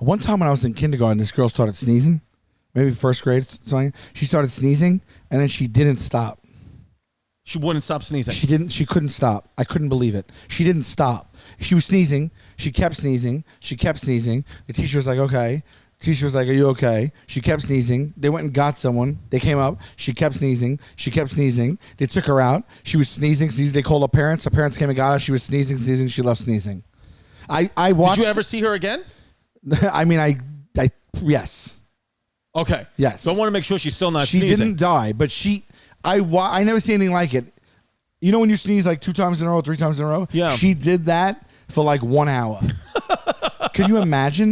One time when I was in kindergarten, this girl started sneezing. Maybe first grade, something. She started sneezing, and then she didn't stop. She wouldn't stop sneezing. She didn't. She couldn't stop. I couldn't believe it. She didn't stop. She was sneezing. She kept sneezing. She kept sneezing. The teacher was like, okay. The teacher was like, are you okay? She kept sneezing. They went and got someone. They came up. She kept sneezing. She kept sneezing. They took her out. She was sneezing. They called her parents. Her parents came and got her. She was sneezing, sneezing. She left sneezing. I watched. Did you ever see her again? I mean, yes. Okay. Yes. So I want to make sure she's still not She sneezing. didn't die, but I never see anything like it. You know when you sneeze like 2 times in a row, 3 times in a row? Yeah. She did that for like 1 hour. Can you imagine?